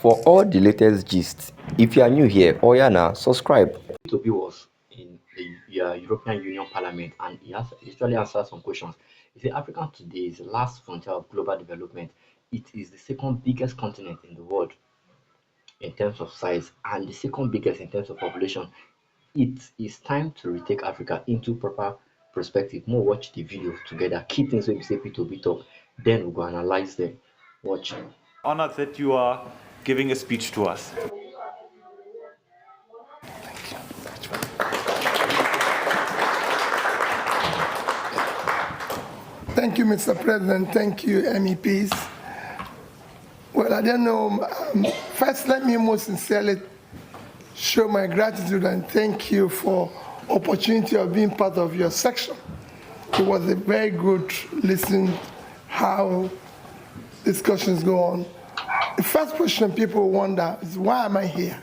For all the latest gist, if you are new here, Oyana, subscribe. Toby was in the European Union Parliament and he has literally answered some questions. He said Africa today is the last frontier of global development. It is the second biggest continent in the world in terms of size and the second biggest in terms of population. It is time to retake Africa into proper perspective. More watch the video together. Key things we say P2B talk. Then we'll go analyze them. Watch. Honored that you are giving a speech to us. Thank you, Mr. President. Thank you, MEPs. Well, I don't know. First, let me most sincerely show my gratitude and thank you for opportunity of being part of your section. It was a very good listen how discussions go on. The first question people wonder is, why am I here?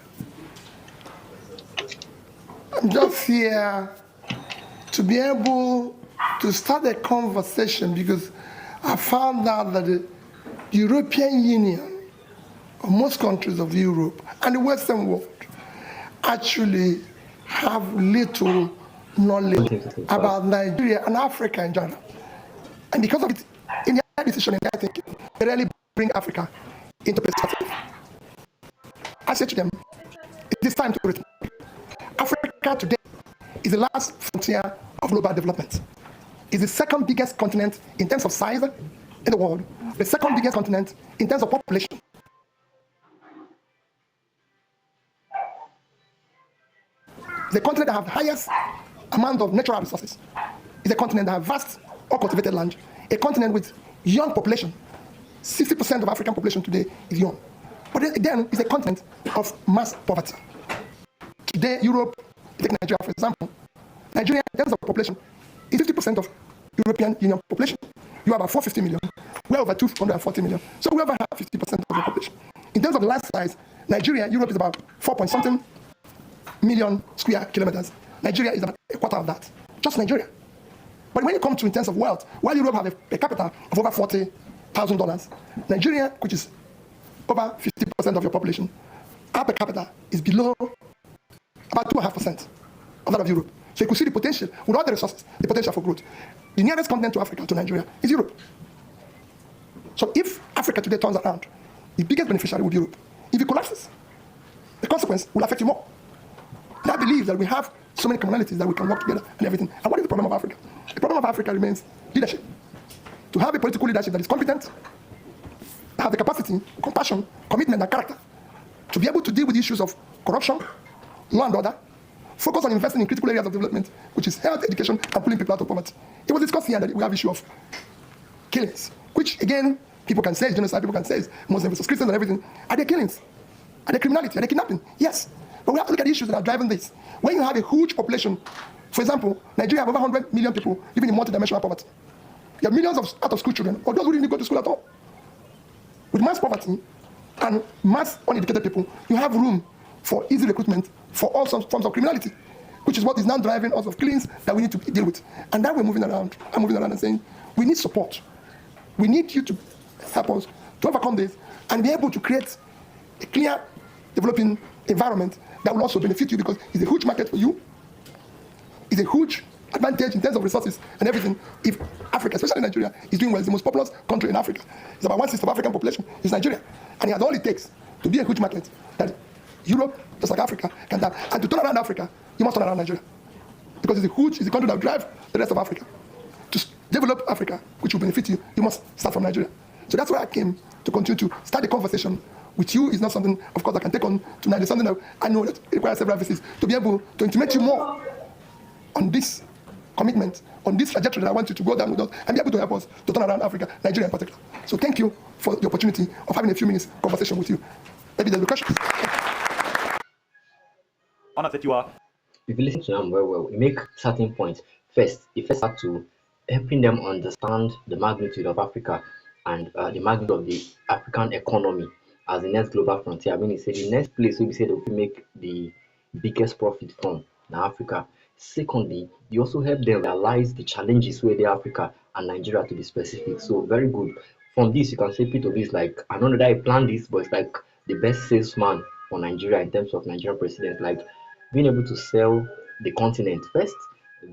I'm just here to be able to start a conversation because I found out that the European Union, or most countries of Europe and the Western world, actually have little knowledge about Nigeria and Africa in general. And because of it, in their decision and their thinking, they really bring Africa into perspective. I said to them, it is time to return. Africa today is the last frontier of global development. It's the second biggest continent in terms of size in the world, the second biggest continent in terms of population. The continent that has the highest amount of natural resources. It's a continent that has vast uncultivated land, a continent with young population. 60% of African population today is young. But then it's a continent of mass poverty. Today, Europe, take Nigeria for example. Nigeria, in terms of population, is 50% of European Union population. You have about 450 million. We're over 240 million. So we over have 50% of the population. In terms of the land size, Nigeria, Europe is about 4 point something million square kilometers. Nigeria is about a quarter of that. Just Nigeria. But when you come to in terms of wealth, while Europe have a per capita of over $40,000, Nigeria, which is over 50% of your population, our per capita is below about 2.5% of that of Europe. So you could see the potential, with all the resources, the potential for growth. The nearest continent to Africa, to Nigeria, is Europe. So if Africa today turns around, the biggest beneficiary would be Europe. If it collapses, the consequence will affect you more. And I believe that we have so many commonalities that we can work together and everything. And what is the problem of Africa? The problem of Africa remains leadership. To have a political leadership that is competent, have the capacity, compassion, commitment, and character to be able to deal with issues of corruption, law and order, focus on investing in critical areas of development, which is health, education, and pulling people out of poverty. It was discussed here that we have issue of killings, which again, people can say is genocide, people can say is Muslims versus Christians and everything. Are they killings? Are they criminality? Are they kidnapping? Yes. But we have to look at the issues that are driving this. When you have a huge population, for example, Nigeria have over 100 million people living in multidimensional poverty. You have millions of out-of-school children, or those who didn't go to school at all. With mass poverty and mass uneducated people, you have room for easy recruitment for all sorts forms of criminality, which is what is now driving us of killings that we need to deal with. And that we're moving around. I'm moving around and saying, we need support. We need you to help us to overcome this and be able to create a clear, developing environment that will also benefit you because it's a huge market for you. It's a huge advantage in terms of resources and everything. If Africa, especially Nigeria, is doing well, it's the most populous country in Africa. It's about 1/6 of African population is Nigeria. And it has all it takes to be a huge market that Europe, just like Africa, can have. And to turn around Africa, you must turn around Nigeria. Because it's a country that will drive the rest of Africa. To develop Africa, which will benefit you, you must start from Nigeria. So that's why I came to continue to start the conversation with you. Is not something, of course, I can take on tonight. It's something that I know that requires several visits to be able to intimate you more on this commitment, on this trajectory that I want you to go down with us and be able to help us to turn around Africa, Nigeria in particular. So thank you for the opportunity of having a few minutes conversation with you. Maybe there's a question. Honored that you are. If you listen to them well, we make certain points. First, you first have to helping them understand the magnitude of Africa and the magnitude of the African economy as the next global frontier. I mean, it's the next place we say that we make the biggest profit from in Africa. Secondly, you also help them realize the challenges where they Africa and Nigeria to be specific. So very good. From this, you can say P2B is like, I don't know that I planned this, but it's like the best salesman for Nigeria in terms of Nigerian president, like being able to sell the continent first.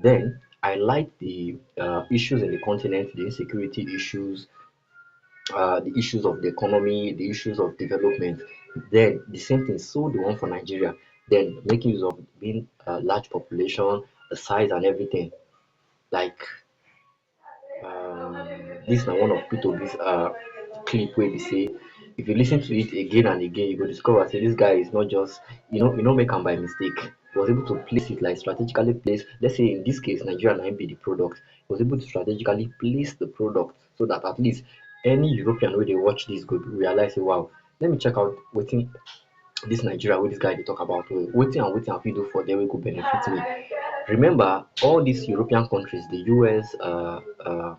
Then I like the issues in the continent, the insecurity issues, the issues of the economy, the issues of development. Then the same thing, so the one for Nigeria. Then making use of being a large population, the size and everything. Like um, this na one of P2B's clip where they say if you listen to it again and again, you go discover say this guy is not just make am by mistake. He was able to place it like strategically place. Let's say in this case, Nigeria might be the product. He was able to strategically place the product so that at least any European where they watch this go realize, say, wow, let me check out wetin this Nigeria wey this guy dey talk about, wetin I fit do for them wey go benefit me. Remember, all these European countries, the US,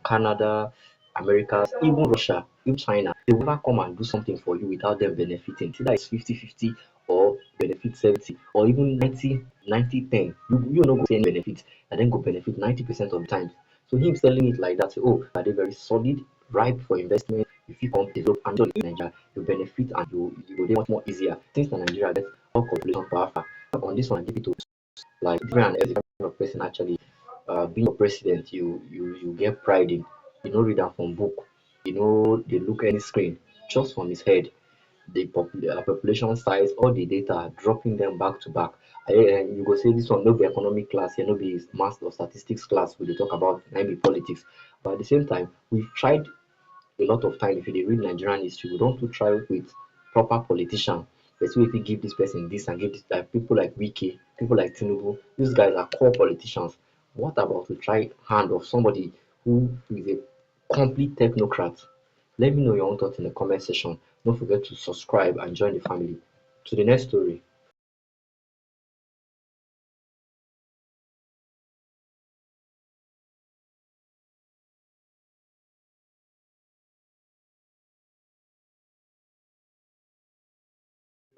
Canada, America, even Russia, even China, they will never come and do something for you without them benefiting. Either it's 50-50 or benefit 70 or even 90-10. You no go see any benefit and then go benefit 90% of the time. So him selling it like that, say, oh, are they very solid, ripe for investment? If you come develop and in Nigeria, you benefit and you go dey much more easier. Since the Nigeria gets all population per Africa. On this one, I give it to like different as a kind of person actually being a president, you get pride in. You know, read am from book. You know, they look any screen just from his head. The population size, all the data, dropping them back to back. And you go say this one no be economic class, here no be math or statistics class. We dey talk about maybe politics, but at the same time, we've tried a lot of time. If you dey read Nigerian history, we don't try with proper politician. Person wey fit give this person this and give this, like people like Wike, people like Tinubu. These guys are core politicians. What about to try hand of somebody who is a complete technocrat? Let me know your own thoughts in the comment section. Don't forget to subscribe and join the family. To the next story.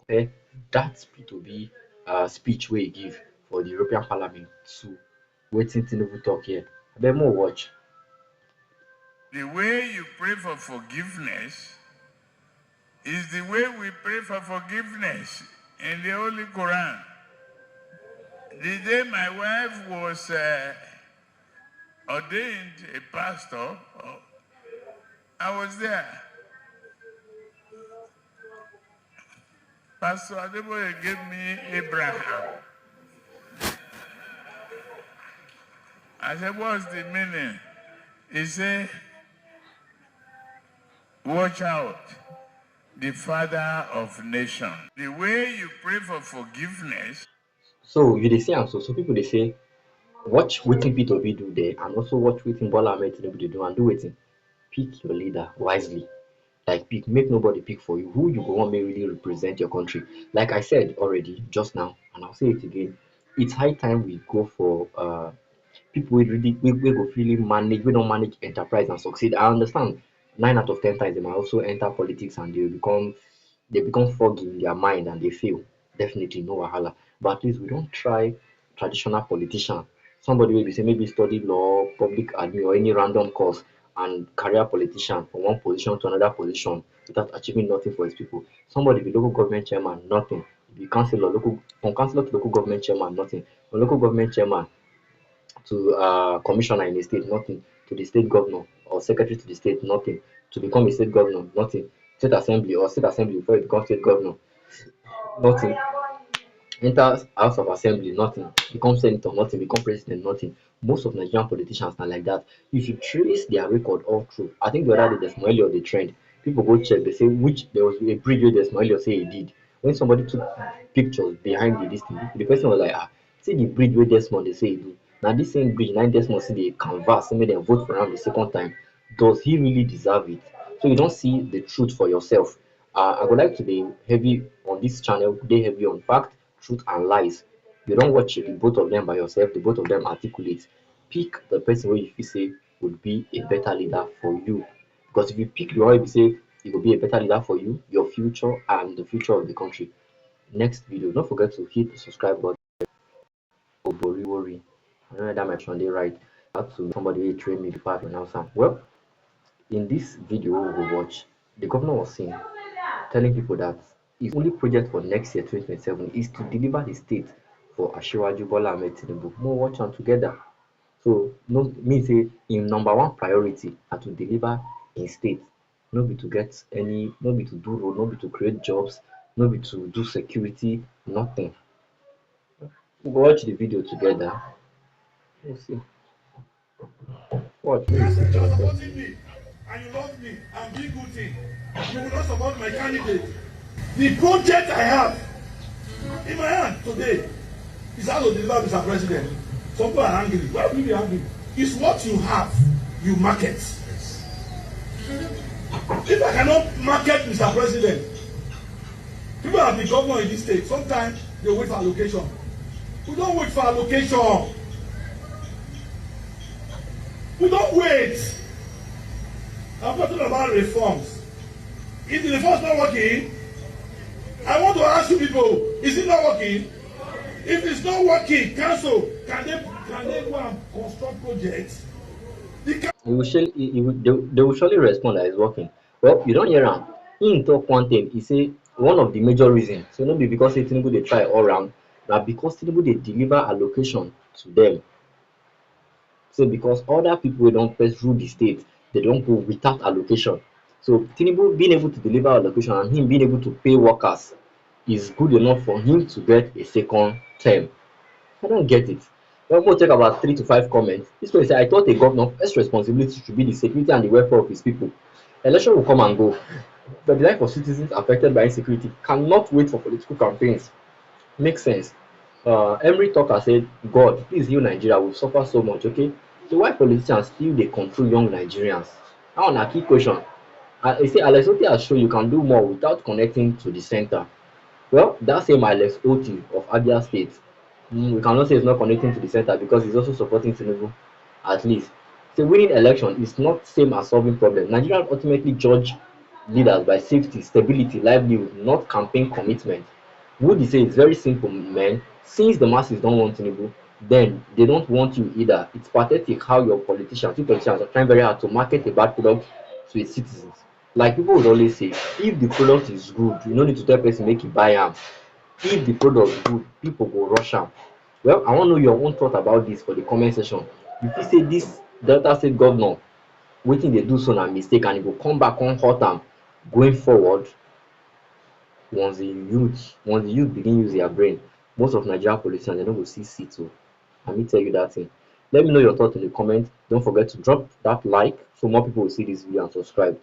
Compare that P2B speech wey he give for the European Parliament to wetin Tinubu talk here. Abeg more watch. The way you pray for forgiveness is the way we pray for forgiveness in the Holy Quran. The day my wife was ordained a pastor, I was there. Pastor Adeboye gave me Abraham. I said, what's the meaning? He said, watch out, the father of nation. The way you pray for forgiveness. So you dey see am so people dey say watch wetin P2B do there and also watch wetin Bola Ahmed Tinubu dey do and do wetin. Pick your leader wisely. Like pick, make nobody pick for you. Who you go want may really represent your country. Like I said already just now, and I'll say it again. It's high time we go for people we go really manage, we don't manage enterprise and succeed. I understand 9 out of 10 times they might also enter politics and they become foggy in their mind and they fail. Definitely no wahala. But at least we don't try traditional politician. Somebody will be say maybe study law, public admin, or any random course and career politician from one position to another position without achieving nothing for his people. Somebody be local government chairman, nothing. Be councillor, local from councillor to local government chairman, nothing. From local government chairman to commissioner in the state, nothing. To the state governor or secretary to the state, nothing. To become a state governor, nothing. State assembly or state assembly before you become state governor, nothing. Enter House of Assembly, nothing. Become senator, nothing. Become president, nothing. Most of Nigerian politicians are like that. If you trace their record all through, I think the other day Desmond Elliot the trend. People go check, they say which there was a bridge where Desmond Elliot say he did. When somebody took pictures behind this thing, the person was like, see the bridge where Desmond they say he do. Now this same bridge, now Desmond see the canvas, say make them vote for him the second time. Does he really deserve it? So you don't see the truth for yourself. I would like to be heavy on this channel, they heavy on fact, truth, and lies. You don't watch the both of them by yourself, the both of them articulate. Pick the person where you feel say would be a better leader for you. Because if you pick the one you say it will be a better leader for you, your future, and the future of the country. Next video, don't forget to hit the subscribe button. Obori worry. I don't know that my son they right. Have to somebody train me before I announce am. Well, in this video we will watch, the governor was saying, telling people that his only project for next year, 2027, is to deliver the state for Asiwaju Bola Ahmed Tinubu. More watch on together. So no me say im number one priority na to deliver im state, no be to get any, no be to do road, no be to create jobs, no be to do security, nothing. We go watch the video together. We'll see. Watch, make you see You're for yourself. supporting me and you love me and be good thing. You will not support my candidate. The project I have in my hand today is how to deliver, Mr. President. Some people are angry. Why will you be angry? It's what you have, you market. If I cannot market, Mr. President, people have been governor in this state. Sometimes they wait for allocation. We don't wait for allocation. We don't wait. I'm talking about reforms. If the reforms not working, I want to ask you people, is it not working? If it's not working, council, can they go and construct projects? He will surely, they will surely respond that it's working. Well, you don't hear am. He talk one thing. He say one of the major reasons. So not be because say Tinubu they try all round, but because Tinubu they deliver allocation to them. So because other people don't pass through the state, they don't go without allocation. So Tinubu being able to deliver allocation and him being able to pay workers is good enough for him to get a second term. I don't get it. We're going to take about 3 to 5 comments. This one say, I thought a governor first responsibility should be the security and the welfare of his people. Election will come and go, but the life of citizens affected by insecurity cannot wait for political campaigns. Makes sense. Emery Talker said, God, please heal Nigeria. We've suffered so much, okay? So why politicians still they control young Nigerians? Now on a key question. I say Alex Oti has shown you can do more without connecting to the center. Well, that same Alex Oti of Abia State, we cannot say he's not connecting to the center because he's also supporting Tinubu, at least. So winning election is not same as solving problems. Nigerians ultimately judge leaders by safety, stability, livelihood, not campaign commitment. Would you say it's very simple, man? Since the masses don't want Tinubu, then they don't want you either. It's pathetic how your politicians are trying very hard to market a bad product to its citizens. Like people would always say, if the product is good, you don't need to tell person make you buy am. If the product is good, people go rush am. Well, I want to know your own thought about this for the comment section. You fit say this Delta State governor wetin dey do so na mistake and e go come back come hurt am going forward once the youth begin use their brain. Most of Nigeria politicians dem no go see seat o. Na me tell you that thing. Let me know your thought in the comment. Don't forget to drop that like so more people will see this video and subscribe.